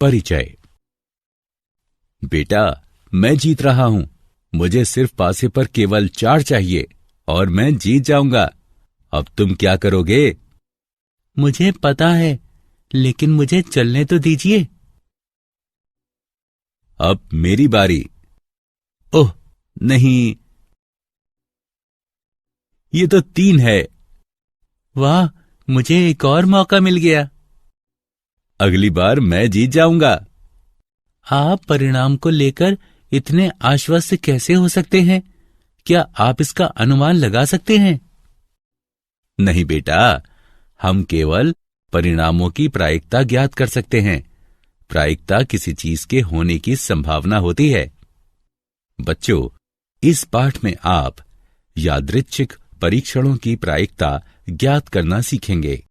परिचय। बेटा, मैं जीत रहा हूं। मुझे सिर्फ पासे पर केवल 4 चाहिए और मैं जीत जाऊंगा। अब तुम क्या करोगे? मुझे पता है, लेकिन मुझे चलने तो दीजिए। अब मेरी बारी। ओह नहीं, ये तो 3 है। वाह, मुझे एक और मौका मिल गया। अगली बार मैं जीत जाऊंगा। आप परिणाम को लेकर इतने आश्वस्त कैसे हो सकते हैं? क्या आप इसका अनुमान लगा सकते हैं? नहीं बेटा, हम केवल परिणामों की प्रायिकता ज्ञात कर सकते हैं। प्रायिकता किसी चीज के होने की संभावना होती है। बच्चों, इस पाठ में आप यादृच्छिक परीक्षणों की प्रायिकता ज्ञात करना सीखेंगे।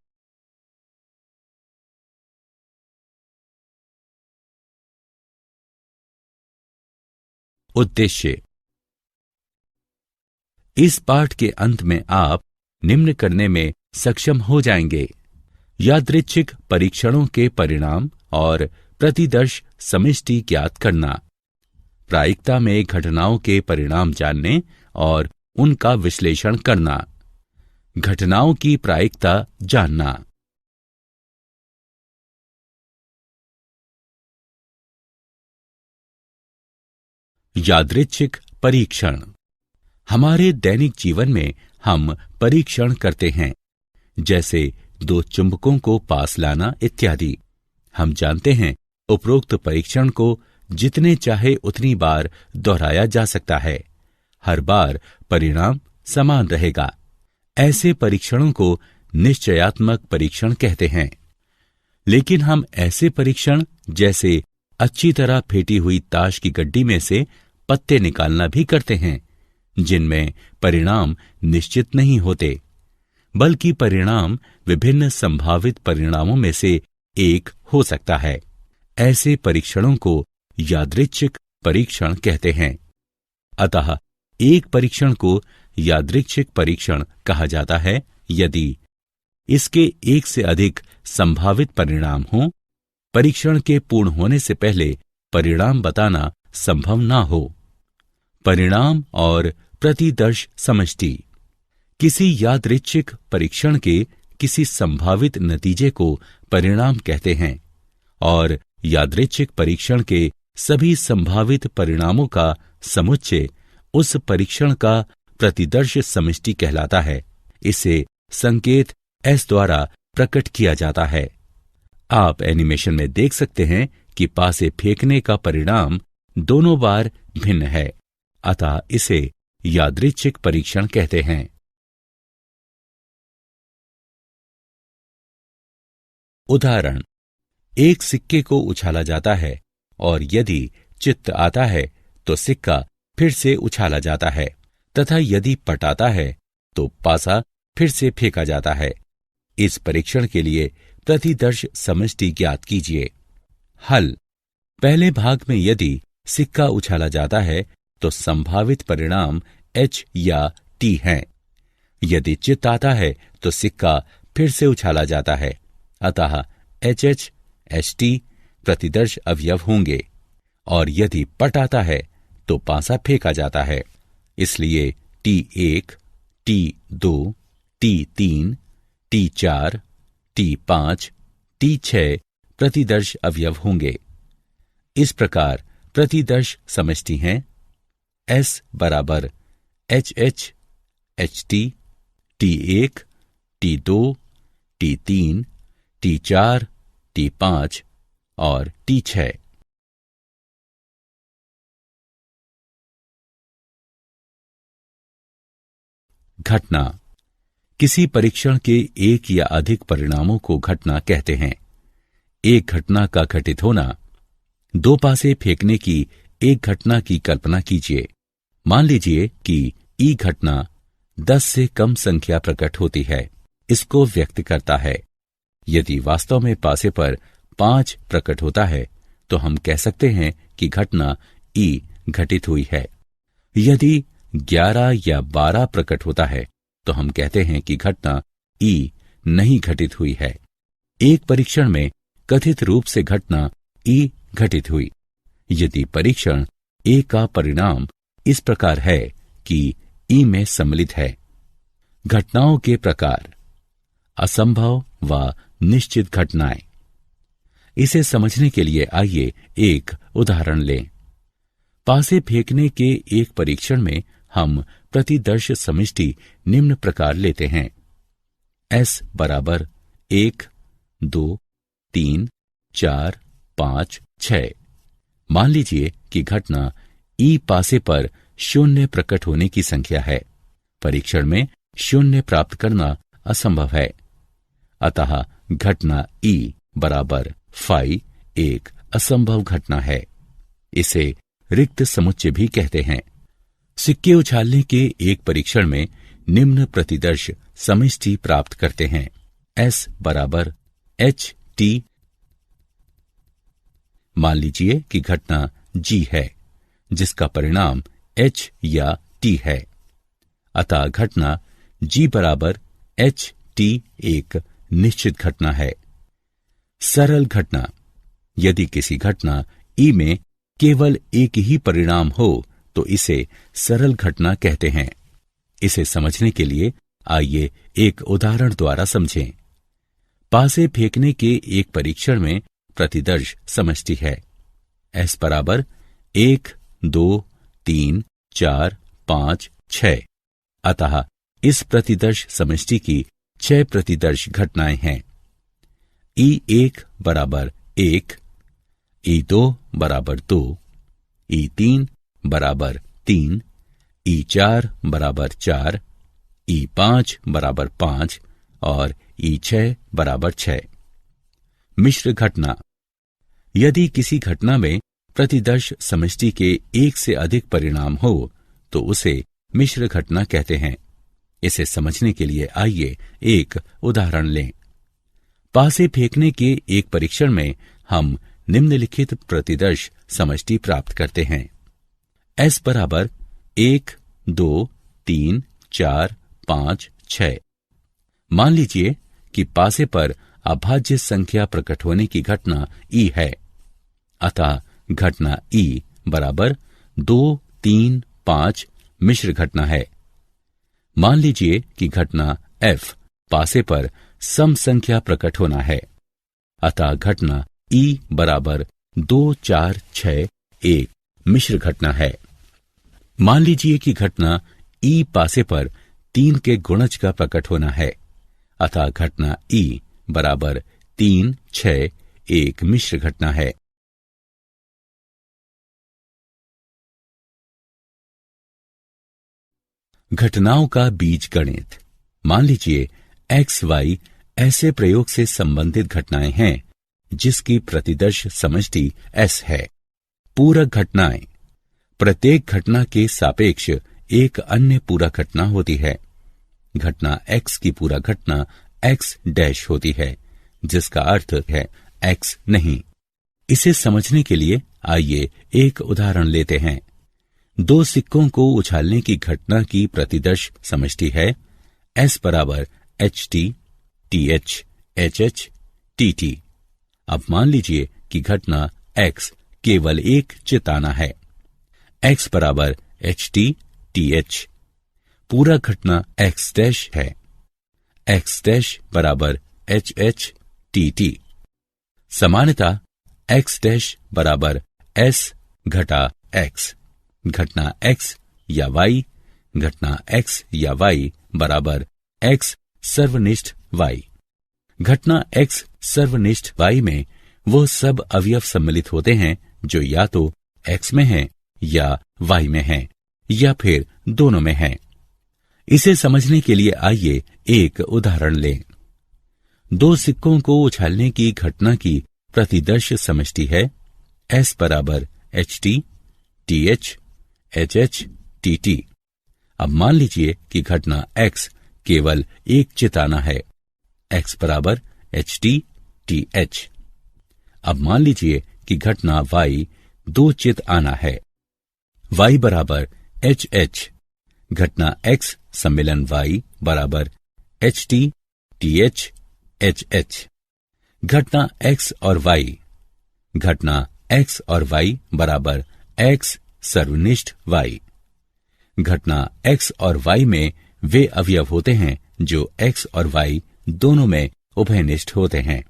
उद्देश्य। इस पाठ के अंत में आप निम्न करने में सक्षम हो जाएंगे: यादृच्छिक परीक्षणों के परिणाम और प्रतिदर्श समष्टि ज्ञात करना, प्रायिकता में घटनाओं के परिणाम जानने और उनका विश्लेषण करना, घटनाओं की प्रायिकता जानना। यादृच्छिक परीक्षण। हमारे दैनिक जीवन में हम परीक्षण करते हैं, जैसे 2 चुंबकों को पास लाना इत्यादि। हम जानते हैं उपरोक्त परीक्षण को जितने चाहे उतनी बार दोहराया जा सकता है। हर बार परिणाम समान रहेगा। ऐसे परीक्षणों को निश्चयात्मक परीक्षण कहते हैं। लेकिन हम ऐसे परीक्षण, जैसे अच्छी तरह फेंटी हुई ताश की गड्डी में से पत्ते निकालना भी करते हैं, जिनमें परिणाम निश्चित नहीं होते, बल्कि परिणाम विभिन्न संभावित परिणामों में से एक हो सकता है। ऐसे परीक्षणों को यादृच्छिक परीक्षण कहते हैं। अतः एक परीक्षण को यादृच्छिक परीक्षण कहा जाता है यदि इसके एक से अधिक संभावित परिणाम हों, परीक्षण के पूर्ण होने से पहले परिणाम बताना संभव ना हो। परिणाम और प्रतिदर्श समष्टि। किसी यादृच्छिक परीक्षण के किसी संभावित नतीजे को परिणाम कहते हैं और यादृच्छिक परीक्षण के सभी संभावित परिणामों का समुच्चय उस परीक्षण का प्रतिदर्श समष्टि कहलाता है। इसे संकेत S द्वारा प्रकट किया जाता है। आप एनिमेशन में देख सकते हैं कि पासे फेंकने का परिणाम दोनों बार भिन्न है, अतः इसे यादृच्छिक परीक्षण कहते हैं। उदाहरण: एक सिक्के को उछाला जाता है और यदि चित्त आता है तो सिक्का फिर से उछाला जाता है, तथा यदि पट आता है तो पासा फिर से फेंका जाता है। इस परीक्षण के लिए प्रतिदर्श समष्टि ज्ञात कीजिए। हल: पहले भाग में यदि सिक्का उछाला जाता है तो संभावित परिणाम H या T हैं। यदि चित्त आता है तो सिक्का फिर से उछाला जाता है, अतः HH, HT प्रतिदर्श अवयव होंगे, और यदि पट आता है तो पासा फेंका जाता है। इसलिए T1, T2, T3, T4, T5, T6 प्रतिदर्श अवयव होंगे। इस प्रकार प्रतिदर्श समष्टि हैं S बराबर HH, HT, T1, T2, T3, T4, T5 और T6। घटना। किसी परीक्षण के एक या अधिक परिणामों को घटना कहते हैं। एक घटना का घटित होना। 2 पासे फेंकने की एक घटना की कल्पना कीजिए। मान लीजिए कि ई घटना 10 से कम संख्या प्रकट होती है। इसको व्यक्त करता है। यदि वास्तव में पासे पर 5 प्रकट होता है तो हम कह सकते हैं कि घटना ई घटित हुई है। यदि 11 या 12 प्रकट होता है तो हम कहते हैं कि घटना ई नहीं घटित हुई है। एक परीक्षण में कथित रूप से घटना ई घटित हुई। यदि परीक्षण ए का परिणाम इस प्रकार है कि ई में सम्मिलित है। घटनाओं के प्रकार, असंभव व निश्चित घटनाएं। इसे समझने के लिए आइए एक उदाहरण लें। पासे फेंकने के एक परीक्षण में हम प्रतिदर्श समष्टि निम्न प्रकार लेते हैं। S बराबर 1, 2, 3, 4, 5, 6। मान लीजिए कि घटना ई पासे पर 0 प्रकट होने की संख्या है। परीक्षण में 0 प्राप्त करना असंभव है। अतः घटना ई बराबर फाई एक असंभव घटना है। इसे रिक्त समुच्चय भी कहते हैं। सिक्के उछालने के एक परीक्षण में निम्न प्रतिदर्श समष्टि प्राप्त करते हैं। S बराबर HT। मान लीजिए कि घटना G है, जिसका परिणाम H या T है। अतः घटना G बराबर HT एक निश्चित घटना है। सरल घटना। यदि किसी घटना ई में केवल एक ही परिणाम हो तो इसे सरल घटना कहते हैं। इसे समझने के लिए आइए एक उदाहरण द्वारा समझें। पासे फेंकने के एक परीक्षण में प्रतिदर्श समष्टि है। S बराबर 1, 2, 3, 4, 5, 6। अतः इस प्रतिदर्श समष्टि की 6 प्रतिदर्श घटनाएं हैं। E1 बराबर 1, E2 बराबर 2, E3 बराबर 3, E4 बराबर 4, E5 बराबर 5 और E6 बराबर 6। मिश्र घटना। यदि किसी घटना में प्रतिदर्श समष्टि के एक से अधिक परिणाम हो तो उसे मिश्र घटना कहते हैं। इसे समझने के लिए आइए एक उदाहरण लें। पासे फेंकने के एक परीक्षण में हम निम्नलिखित प्रतिदर्श समष्टि प्राप्त करते हैं। S बराबर 1, 2, 3, 4, 5, 6। मान लीजिए कि पासे पर अभाज्य संख्या प्रकट होने की घटना E है। अतः घटना E बराबर 2, 3, 5 मिश्र घटना है। मान लीजिए कि घटना F पासे पर सम संख्या प्रकट होना है। अतः घटना E बराबर 2, 4, 6 एक मिश्र घटना है। मान लीजिए कि घटना E पासे पर 3 के गुणज का प्रकट होना है। अतः घटना E बराबर 3, 6 एक मिश्र घटना है। घटनाओं का बीज गणित। मान लीजिए एक्स वाई ऐसे प्रयोग से संबंधित घटनाएं हैं जिसकी प्रतिदर्श समष्टि S है। पूरक घटनाएं। प्रत्येक घटना के सापेक्ष एक अन्य पूरक घटना होती है। घटना X की पूरक घटना X डैश होती है, जिसका अर्थ है X नहीं। इसे समझने के लिए आइए एक उदाहरण लेते हैं। 2 सिक्कों को उछालने की घटना की प्रतिदर्श समष्टि है S बराबर HT, TH, HH, TT। अब मान लीजिए कि घटना X केवल एक चिताना है। X बराबर HT, TH। पूरा घटना X डैश है। X डैश बराबर HH, TT। समानता X डैश बराबर S घटा X। घटना X या Y, घटना X या Y बराबर X सर्वनिष्ठ Y। घटना X सर्वनिष्ठ Y में वो सब अवयव सम्मिलित होते हैं जो या तो X में हैं या Y में हैं या फिर दोनों में हैं। इसे समझने के लिए आइए एक उदाहरण लें। 2 सिक्कों को उछालने की घटना की प्रतिदर्श समष्टि है S बराबर HT, TH, HH, TT। अब मान लीजिए कि घटना X केवल एक चिताना है। X बराबर HT, TH। अब मान लीजिए कि घटना Y 2 चित आना है। Y बराबर HH। घटना X सम्मिलन Y बराबर HT, TH, HH। घटना X और Y घटना x और y बराबर x सर्वनिष्ठ y। घटना x और y में वे अवयव होते हैं जो x और y दोनों में उभयनिष्ठ होते हैं,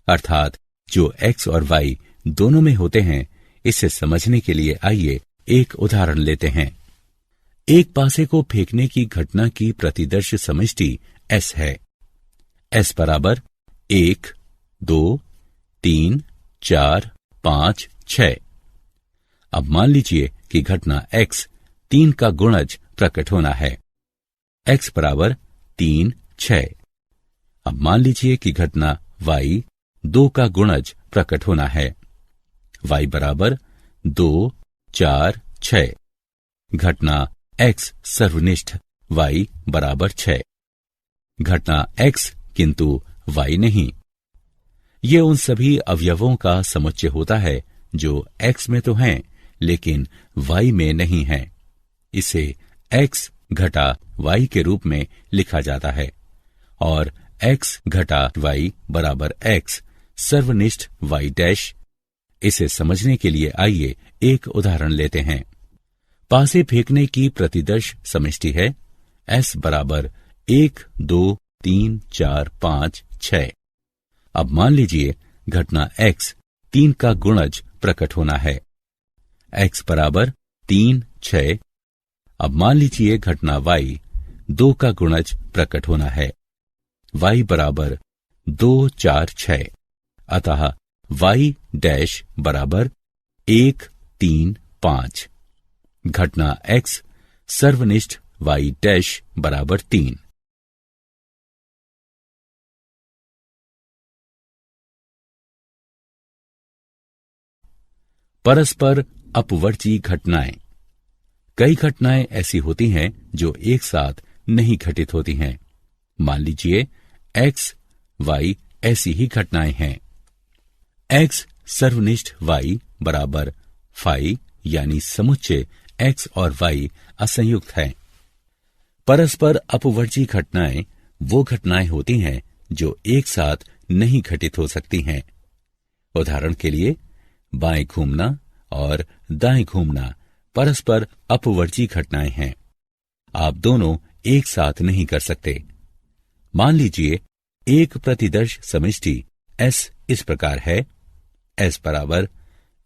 अर्थात जो x और y दोनों में होते हैं। इसे समझने के लिए आइए एक उदाहरण लेते हैं। एक पासे को फेंकने की घटना की प्रतिदर्श समष्टि s है। s बराबर 1, 2, 3, 4, 5, 6। अब मान लीजिए कि घटना x 3 का गुणज प्रकट होना है। x बराबर 3, 6। अब मान लीजिए कि घटना y 2 का गुणज प्रकट होना है। y बराबर 2, 4, 6। घटना x सर्वनिष्ठ y बराबर 6। घटना x किंतु y नहीं। ये उन सभी अवयवों का समुच्चय होता है जो x में तो हैं लेकिन y में नहीं हैं। इसे x घटा y के रूप में लिखा जाता है और x घटा y बराबर x सर्वनिष्ठ y डैश। इसे समझने के लिए आइए एक उदाहरण लेते हैं। पासे फेंकने की प्रतिदर्श समष्टि है s बराबर 1, 2, 3, 4, 5, 6। अब मान लीजिए घटना x 3 का गुणज प्रकट होना है। x बराबर 3, 6। अब मान लीजिए घटना y 2 का गुणज प्रकट होना है। y बराबर 2, 4, 6। अतः y डैश बराबर 1, 3, 5। घटना x सर्वनिष्ठ y डैश बराबर 3। परस्पर अपवर्ती घटनाएं। कई घटनाएं ऐसी होती हैं जो एक साथ नहीं घटित होती हैं। मान लीजिए x, y ऐसी ही घटनाएं हैं। x सर्वनिष्ठ y बराबर phi यानी समुच्चय x और y असंयुक्त है। परस्पर अपवर्ती घटनाएं वो घटनाएं होती हैं जो एक साथ नहीं घटित हो सकती हैं। उदाहरण के लिए बाएं घूमना और दाएं घूमना परस्पर अपवर्ती घटनाएं हैं। आप दोनों एक साथ नहीं कर सकते। मान लीजिए एक प्रतिदर्श समष्टि s इस प्रकार है। s बराबर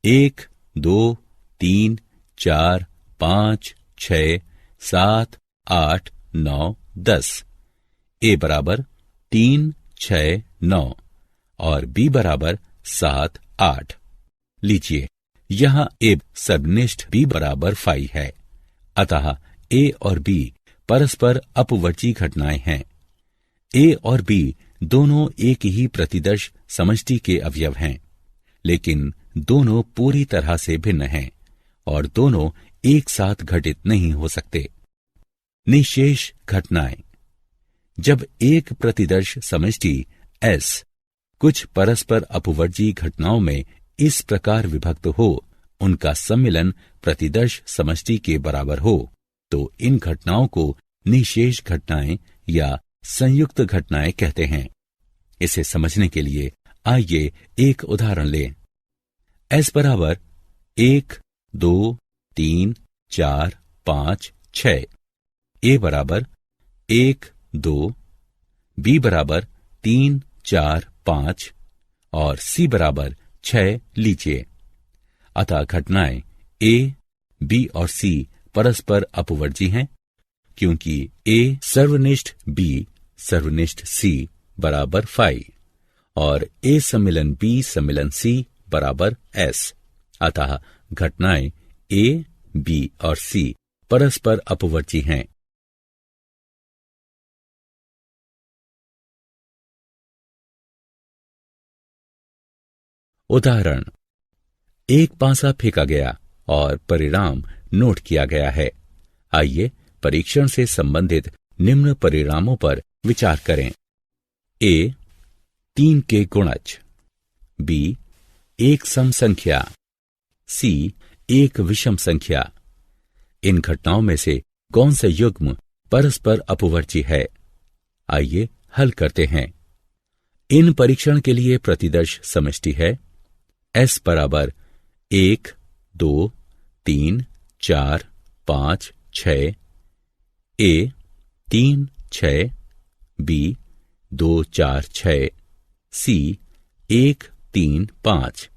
1, 2, 3, 4, 5, 6, 7, 8, 9, 10। a बराबर 3, 6, 9 और b बराबर 7, 8। लीजिए यहां a सर्वनिष्ठ b बराबर phi है। अतः a और b परस्पर अपवर्ती घटनाएं हैं। a और b दोनों एक ही प्रतिदर्श समष्टि के अवयव हैं, लेकिन दोनों पूरी तरह से भिन्न हैं और दोनों एक साथ घटित नहीं हो सकते। निशेष घटनाएं। जब एक प्रतिदर्श समष्टि S कुछ परस्पर अपवर्ती घटनाओं में इस प्रकार विभक्त हो, उनका सम्मिलन प्रतिदर्श समष्टि के बराबर हो, तो इन घटनाओं को निशेष घटनाएं या संयुक्त घटनाएं कहते हैं। इसे समझने के लिए आइए एक उदाहरण लें। S बराबर 1, 2, 3, 4, 5, 6। a बराबर 1, 2। b बराबर 3, 4, 5 और c बराबर 6 लीजिए। अतः घटनाएं a, b और c परस्पर अपवर्ती हैं, क्योंकि a सर्वनिष्ठ b सर्वनिष्ठ c बराबर phi और a सम्मिलन b सम्मिलन c बराबर s। अतः घटनाएं a, b और c परस्पर अपवर्ती हैं। उदाहरण। एक पासा फेंका गया और परिणाम नोट किया गया है। आइए परीक्षण से संबंधित निम्न परिणामों पर विचार करें। a 3 के गुणज, b एक सम संख्या, c एक विषम संख्या। इन घटनाओं में से कौन सा युग्म परस्पर अपवर्ती है? आइए हल करते हैं। इन परीक्षण के लिए प्रतिदर्श समष्टि है S बराबर 1, 2, 3, 4, 5, 6, A 3, 6, B 2, 4, 6, C 1, 3, 5।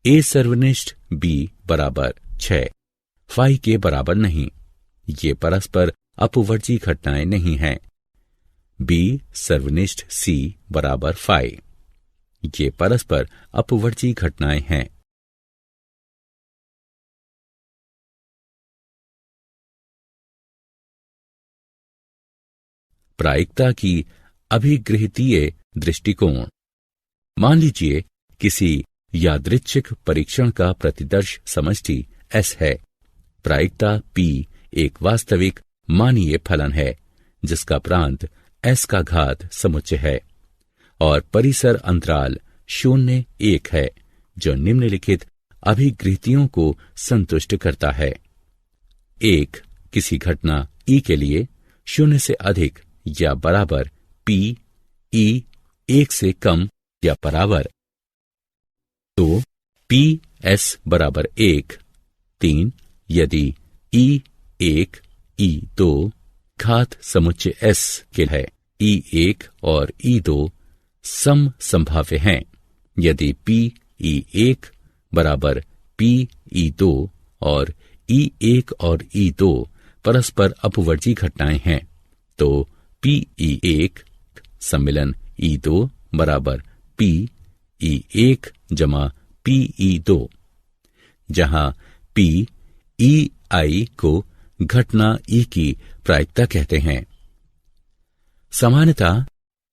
A सर्वनिष्ठ B बराबर 6 फाई के बराबर नहीं। ये परस्पर अपवर्जी घटनाएं नहीं हैं। B सर्वनिष्ठ C बराबर फाई, ये परस्पर अपवर्जी घटनाएं हैं। प्रायिकता की अभिगृहीतीय दृष्टिकोण। मान लीजिए किसी यादृच्छिक परीक्षण का प्रतिदर्श समष्टि S है। प्रायिकता P एक वास्तविक मानीय फलन है जिसका प्रांत S का घात समुच्चय है और परिसर अंतराल 0, 1 है जो निम्नलिखित अभिगृहीतियों को संतुष्ट करता है। 1 किसी घटना E के लिए 0 से अधिक या बराबर P E 1 से कम या बराबर। 2 P S बराबर 1। 3 यदि E 1 E 2 घात समुच्चय S के है, E 1 और E 2 सम संभाव्य हैं यदि P E 1 बराबर P E 2 और E 1 और E 2 परस्पर अपवर्जी घटनाएं हैं तो P E 1 सम्मिलन E 2 बराबर P E 1 जमा P E 2, जहां P E I को घटना E की प्रायिकता कहते हैं। सामान्यतः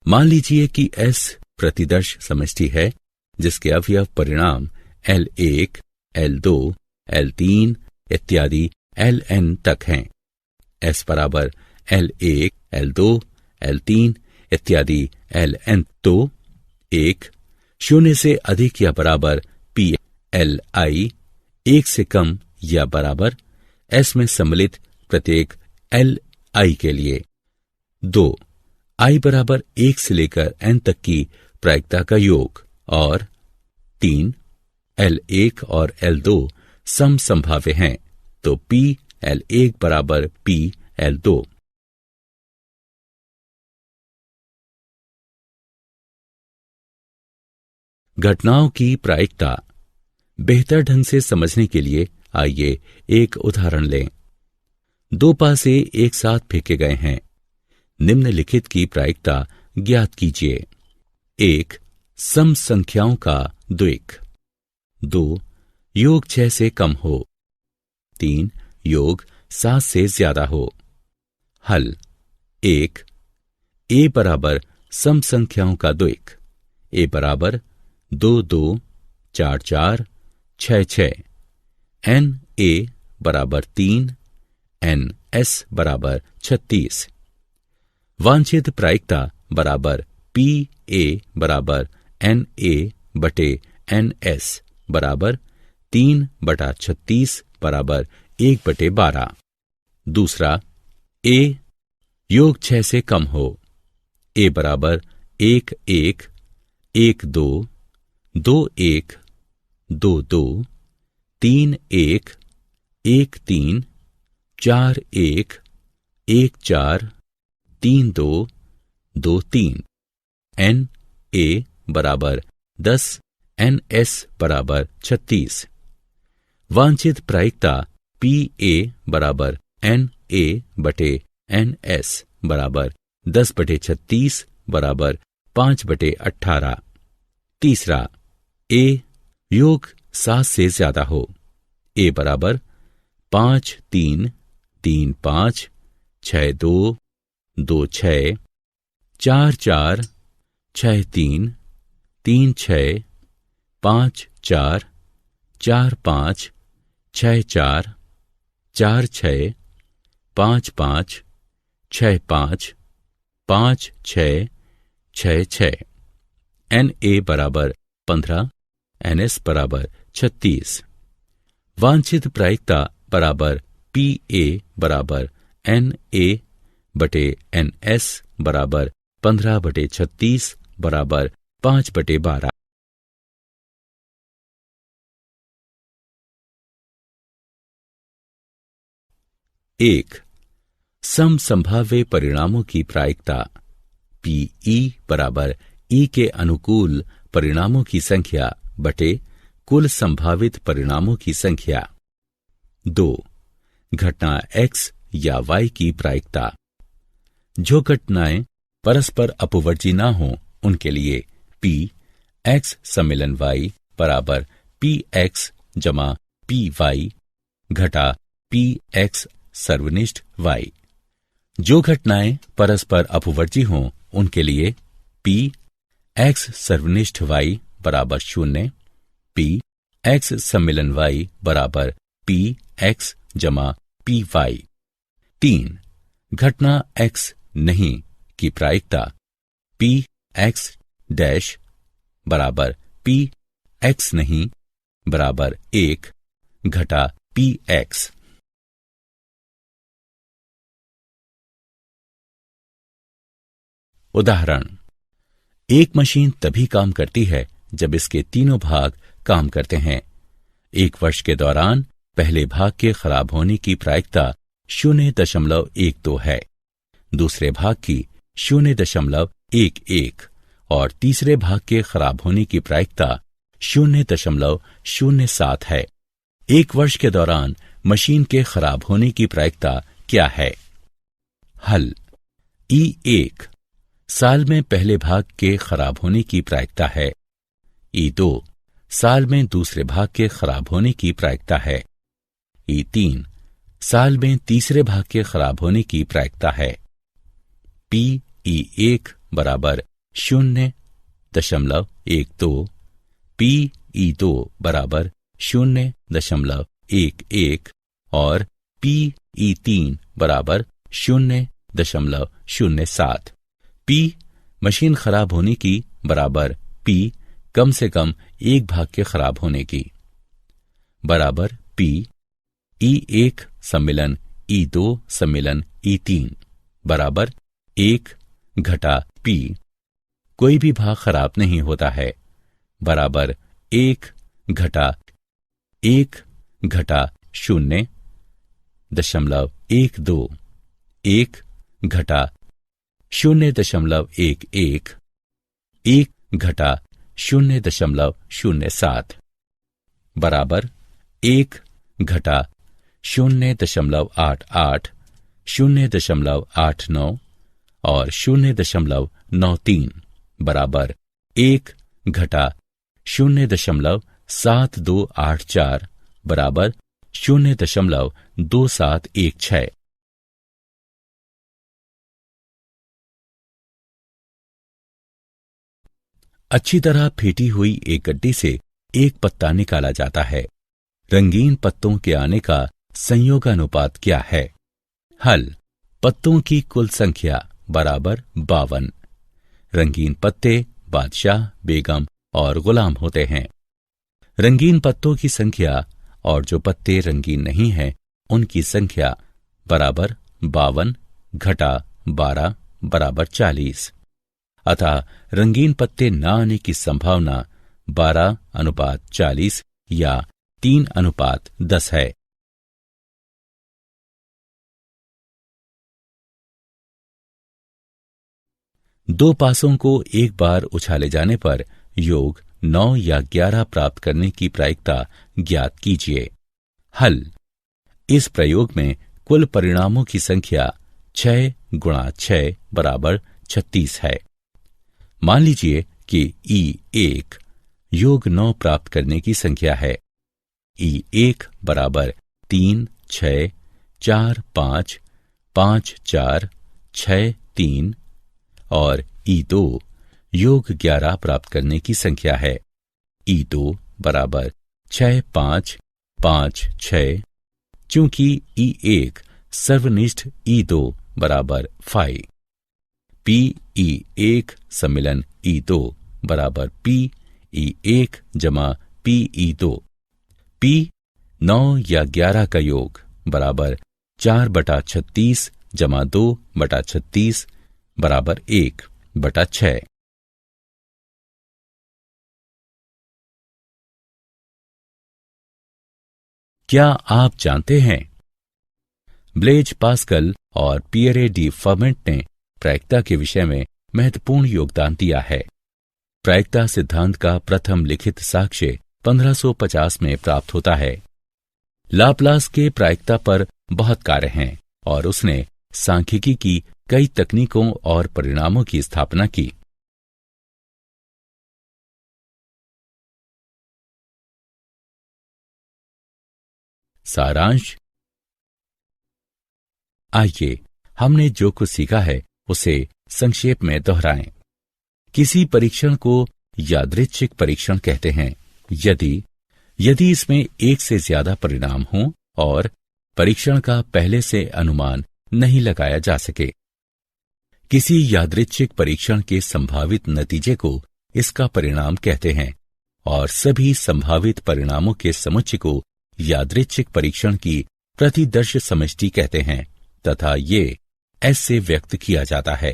मान लीजिए कि S प्रतिदर्श समष्टि है जिसके अवयव परिणाम L1, L2, L3 इत्यादि Ln तक हैं। S बराबर L1, L2, L3 इत्यादि Ln। तो 1 0 से अधिक या बराबर P Li 1 से कम या बराबर S में सम्मिलित प्रत्येक Li के लिए। 2 I बराबर 1 से लेकर n तक की प्रायिकता का योग और 3 L1 और L2 सम संभाव्य हैं तो P L1 बराबर P L2। घटनाओं की प्रायिकता बेहतर ढंग से समझने के लिए आइए एक उदाहरण लें। 2 पासे एक साथ फेंके गए हैं। निम्नलिखित की प्रायिकता ज्ञात कीजिए। 1 सम संख्याओं का द्विक। 2 योग 6 से कम हो। 3 योग 7 से ज्यादा हो। हल। 1 A बराबर सम संख्याओं का द्विक। A बराबर 2 2 4 4 6 6। n A बराबर 3, n S बराबर 36। वांछित प्रायिकता बराबर P A बराबर n A बटे n S बराबर 3/36 बराबर 1/12। दूसरा A योग 6 से कम हो। A बराबर 1 1 1 2 2 1 2 2 3 1 1 3 4 1 1 4 3 2 2 3। n A बराबर 10, n S बराबर 36। वांछित प्रायिकता P A बराबर n A बटे n S बराबर 10/36 बराबर 5/18। तीसरा A योग 7 से ज्यादा हो। A बराबर 5 3 3 5 6 2 2 6 4 4 6 3 3 6 5 4 4 5 6 4 4 6 5 5 6 5 5 6 6 6। n A बराबर 15, n S बराबर 36। वांछित प्रायिकता बराबर P A बराबर n A बटे n S बराबर 15/36 बराबर 5/12। 1. समसंभाव्य परिणामों की प्रायिकता PE बराबर E के अनुकूल परिणामों की संख्या बटे कुल संभावित परिणामों की संख्या। 2. घटना X या Y की प्रायिकता। जो घटनाएं परस्पर अपवर्जी ना हो उनके लिए P X सम्मिलन Y बराबर PX जमा PY घटा PX सर्वनिष्ठ Y। जो घटनाएं परस्पर अपवर्जी हों उनके लिए P X सर्वनिष्ठ Y बराबर 0, P X सम्मिलन Y बराबर PX जमा PY। 3. घटना X नहीं की प्रायिकता PX डैश बराबर PX नहीं बराबर 1 घटा PX। उदाहरण, एक मशीन तभी काम करती है जब इसके तीनों भाग काम करते हैं। 1 वर्ष के दौरान पहले भाग के खराब होने की प्रायिकता 0.12 है, दूसरे भाग की 0.11 और तीसरे भाग के खराब होने की प्रायिकता 0.07 है। 1 वर्ष के दौरान मशीन के खराब होने की प्रायिकता क्या है? हल। E1 साल में पहले भाग के खराब होने की प्रायिकता है। E2 साल में दूसरे भाग के खराब होने की प्रायिकता है। E3 साल में तीसरे भाग के खराब होने की प्रायिकता है। PE1 बराबर 0.12, PE2 बराबर 0.11 और PE3 बराबर 0.07। P मशीन खराब होने की बराबर P कम से कम एक भाग के खराब होने की बराबर P E1 सम्मिलन E2 सम्मिलन E3 बराबर 1 घटा P कोई भी भाग खराब नहीं होता है बराबर 1 घटा 1 घटा 0.12 1 घटा 0.11 1 घटा 0.07 बराबर 1 घटा 0.88 0.89 और 0.93 बराबर 1 घटा 0.7284 बराबर 0.2716। अच्छी तरह फेंटी हुई एक गड्डी से एक पत्ता निकाला जाता है। रंगीन पत्तों के आने का संयोगानुपात क्या है? हल। पत्तों की कुल संख्या बराबर 52। रंगीन पत्ते बादशाह, बेगम और गुलाम होते हैं। रंगीन पत्तों की संख्या और जो पत्ते रंगीन नहीं हैं उनकी संख्या बराबर 52 घटा 12 बराबर 40। अतः रंगीन पत्ते न आने की संभावना 12:40 या 3:10 है। दो पासों को एक बार उछाले जाने पर योग 9 या 11 प्राप्त करने की प्रायिकता ज्ञात कीजिए। हल। इस प्रयोग में कुल परिणामों की संख्या 6 × 6 बराबर 36 है। मान लीजिए कि E1 योग 9 प्राप्त करने की संख्या है। E1 बराबर 3 6 4 5 5 4 6 3 और E2 योग 11 प्राप्त करने की संख्या है। E2 बराबर 6 5 5 6। चूंकि E1 सर्वनिष्ठ E2 बराबर 5, PE1 सम्मिलन E2 बराबर PE1 जमा PE2। P 9 या 11 का योग बराबर 4/36 जमा 2/36 बराबर 1/6। क्या आप जानते हैं ब्लेज पास्कल और पियरे डी फर्मेंट ने प्रायिकता के विषय में महत्वपूर्ण योगदान दिया है। प्रायिकता सिद्धांत का प्रथम लिखित साक्ष्य 1550 में प्राप्त होता है। लाप्लास के प्रायिकता पर बहुत कार्य हैं और उसने सांख्यिकी की कई तकनीकों और परिणामों की स्थापना की। सारांश। आइए हमने जो कुछ सीखा है उसे संक्षेप में दोहराएं। किसी परीक्षण को यादृच्छिक परीक्षण कहते हैं यदि इसमें एक से ज्यादा परिणाम हों और परीक्षण का पहले से अनुमान नहीं लगाया जा सके। किसी यादृच्छिक परीक्षण के संभावित नतीजे को इसका परिणाम कहते हैं और सभी संभावित परिणामों के समुच्चय को यादृच्छिक परीक्षण की प्रतिदर्श समष्टि कहते हैं तथा ये एस से व्यक्त किया जाता है।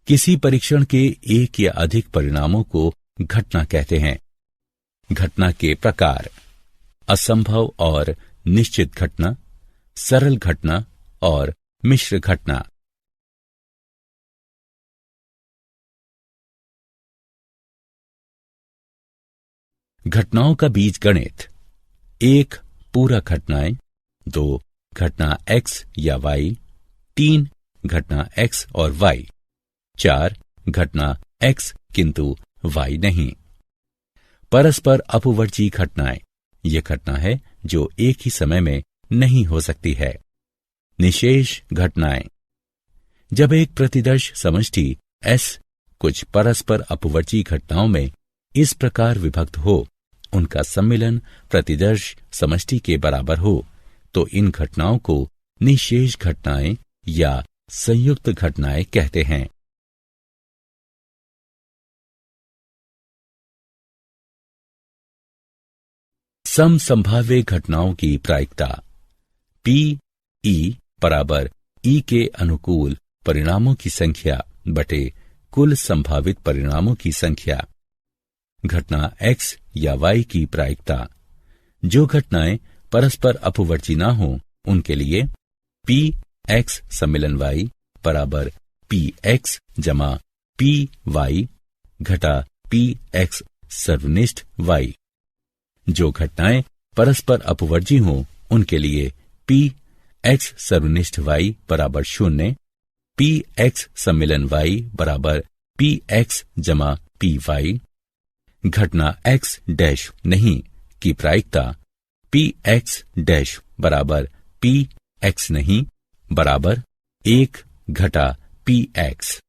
किसी परीक्षण के एक या अधिक परिणामों को घटना कहते हैं। घटना के प्रकार: असंभव और निश्चित घटना, सरल घटना और मिश्र घटना। घटनाओं का बीजगणित: 1 पूरक घटनाएं, 2 घटना x या y, 3 घटना x और y, 4 घटना x किंतु y नहीं। परस्पर अपवर्जी घटनाएं: यह घटना है जो एक ही समय में नहीं हो सकती है। निशेष घटनाएं: जब एक प्रतिदर्श समष्टि S कुछ परस्पर अपवर्जी घटनाओं में इस प्रकार विभक्त हो, उनका सम्मिलन प्रतिदर्श समष्टि के बराबर हो, तो इन घटनाओं को निशेष घटनाएं या संयुक्त घटनाएं कहते हैं। समसंभाव्य घटनाओं की प्रायिकता: P/E बराबर E के अनुकूल परिणामों की संख्या बटे कुल संभावित परिणामों की संख्या। घटना X या Y की प्रायिकता: जो घटनाएं परस्पर अपवर्जी न हो उनके लिए Px सम्मिलन Y बराबर Px जमा Py घटा Px सर्वनिष्ठ Y। जो घटनाएं परस्पर अपवर्जी हों उनके लिए Px सर्वनिष्ठ Y बराबर 0, Px सम्मिलन Y बराबर Px जमा Py। घटना x डैश नहीं की प्रायिकता Px डैश बराबर Px नहीं बराबर 1 घटा Px।